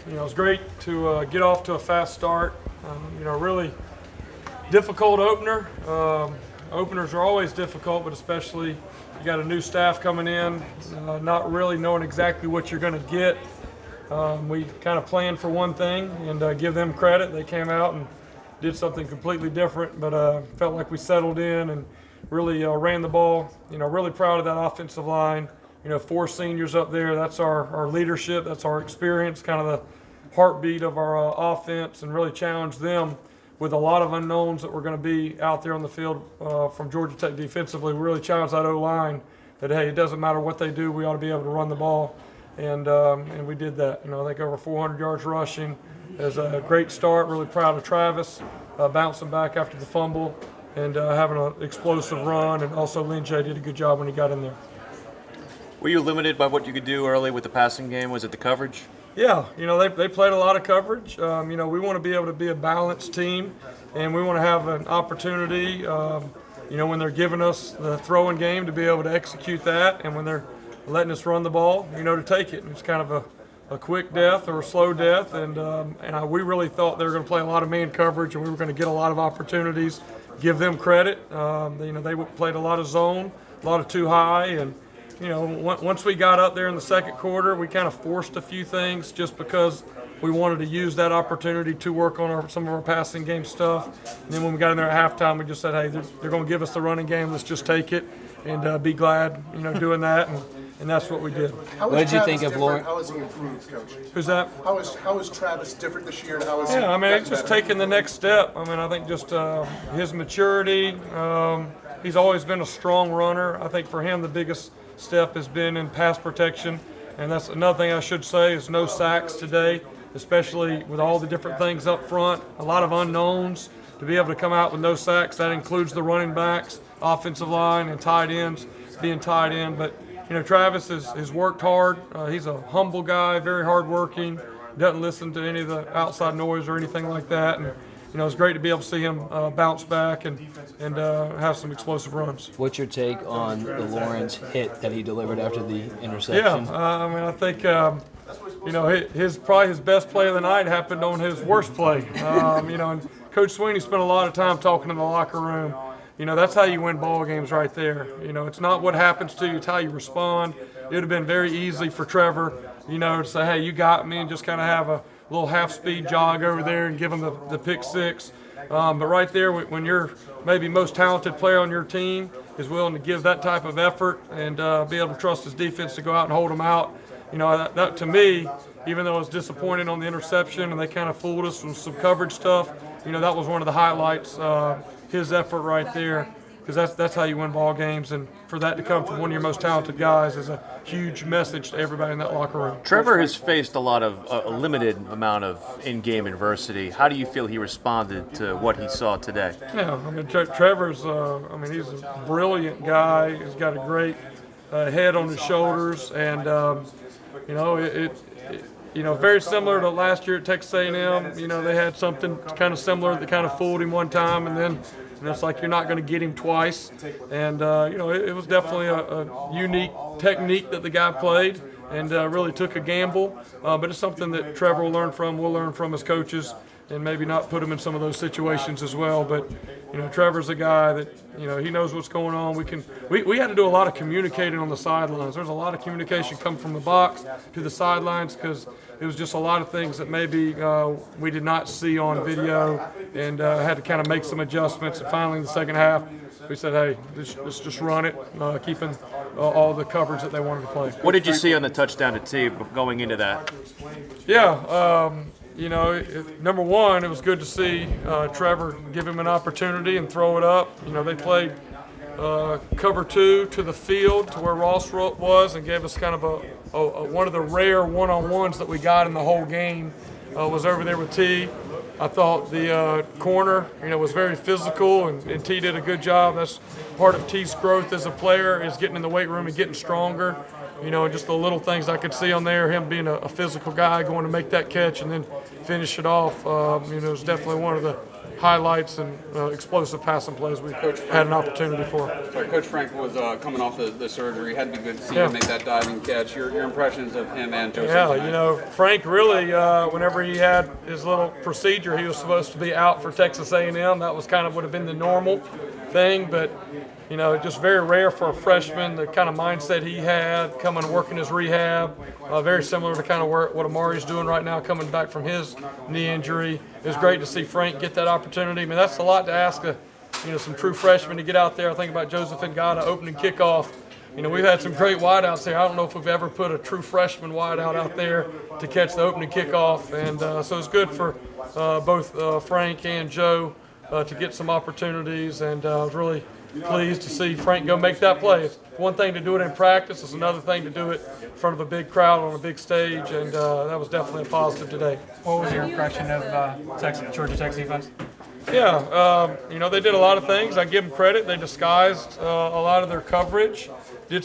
It's great to get off to a fast start. Really difficult opener. Openers are always difficult, but especially you got a new staff coming in, not really knowing exactly what you're going to get. We kind of planned for one thing and give them credit. They came out and did something completely different, but felt like we settled in and really ran the ball. Really proud of that offensive line. 4 seniors up there. That's our leadership. That's our experience, kind of the heartbeat of our offense, and really challenge them with a lot of unknowns that were going to be out there on the field from Georgia Tech defensively. We really challenged that O-line that, hey, it doesn't matter what they do, we ought to be able to run the ball. And we did that. I think over 400 yards rushing is a great start. Really proud of Travis bouncing back after the fumble and having an explosive run. And also Lynn J did a good job when he got in there. Were you limited by what you could do early with the passing game? Was it the coverage? Yeah, they played a lot of coverage. We want to be able to be a balanced team, and we want to have an opportunity, when they're giving us the throwing game, to be able to execute that, and when they're letting us run the ball, to take it. And it's kind of a quick death or a slow death, and we really thought they were going to play a lot of man coverage, and we were going to get a lot of opportunities. Give them credit. They played a lot of zone, a lot of too high, and once we got up there in the second quarter, we kind of forced a few things just because we wanted to use that opportunity to work on some of our passing game stuff. And then when we got in there at halftime, we just said, hey, they're going to give us the running game. Let's just take it and be glad, doing that. And that's what we did. What did you think of Lawrence? How has he improved, Coach? Who's that? How is Travis different this year, and how is he? It's just taking the next step. I think just his maturity. He's always been a strong runner. I think for him, the biggest step has been in pass protection, and that's another thing I should say is no sacks today, especially with all the different things up front, a lot of unknowns. To be able to come out with no sacks, that includes the running backs, offensive line, and tight ends being tied in. But Travis has worked hard. He's a humble guy, very hardworking, doesn't listen to any of the outside noise or anything like that. And it's great to be able to see him bounce back and have some explosive runs. What's your take on the Lawrence hit that he delivered after the interception? Yeah, I think his best play of the night happened on his worst play. And Coach Sweeney spent a lot of time talking in the locker room. That's how you win ball games right there. It's not what happens to you, it's how you respond. It would have been very easy for Trevor, to say, hey, you got me, and just kind of have a little half-speed jog over there and give him the pick six. But right there, when your maybe most talented player on your team is willing to give that type of effort and be able to trust his defense to go out and hold them out, that to me, even though I was disappointed on the interception and they kind of fooled us with some coverage stuff, that was one of the highlights, his effort right there. Because that's how you win ball games, and for that to come from one of your most talented guys is a huge message to everybody in that locker room. Trevor has faced a limited amount of in-game adversity. How do you feel he responded to what he saw today? Yeah, Trevor's, he's a brilliant guy. He's got a great head on his shoulders, and very similar to last year at Texas A&M. They had something kind of similar that kind of fooled him one time, and then. And it's like you're not going to get him twice. And, it was definitely a unique technique that the guy played and really took a gamble. But it's something that Trevor will learn from, we'll learn from as coaches, and maybe not put him in some of those situations as well. But, Trevor's a guy that, he knows what's going on. We had to do a lot of communicating on the sidelines. There's a lot of communication come from the box to the sidelines because it was just a lot of things that maybe we did not see on video and had to kind of make some adjustments. And finally, in the second half, we said, hey, let's just run it, keeping all the coverage that they wanted to play. What did you see on the touchdown to T going into that? Yeah, number one, it was good to see Trevor give him an opportunity and throw it up. They played cover 2 to the field to where Ross was and gave us kind of a one of the rare one-on-ones that we got in the whole game was over there with T. I thought the corner, was very physical, and T did a good job. That's part of T's growth as a player is getting in the weight room and getting stronger. And just the little things I could see on there, him being a physical guy, going to make that catch and then finish it off. It was definitely one of the highlights and explosive passing plays we had an opportunity for. Sorry, Coach Frank was coming off the surgery. Had to be good to see Yeah. him make that diving catch. Your impressions of him and Joseph? Yeah, tonight? you know, Frank really, whenever he had his little procedure, he was supposed to be out for Texas A&M. That was kind of would have been the normal thing, but you know, just very rare for a freshman. The kind of mindset he had coming and working his rehab, very similar to kind of what Amari's doing right now, coming back from his knee injury. It was great to see Frank get that opportunity. I mean, that's a lot to ask some true freshmen to get out there. I think about Joseph Ngata opening kickoff. You know, we've had some great wideouts there. I don't know if we've ever put a true freshman wideout out there to catch the opening kickoff. And so it's good for both Frank and Joe to get some opportunities. And I was really pleased to see Frank go make that play. It's one thing to do it in practice. It's another thing to do it in front of a big crowd on a big stage. And that was definitely a positive today. What was your impression of Georgia Tech's defense? Yeah, you know, they did a lot of things. I give them credit. They disguised a lot of their coverage. Did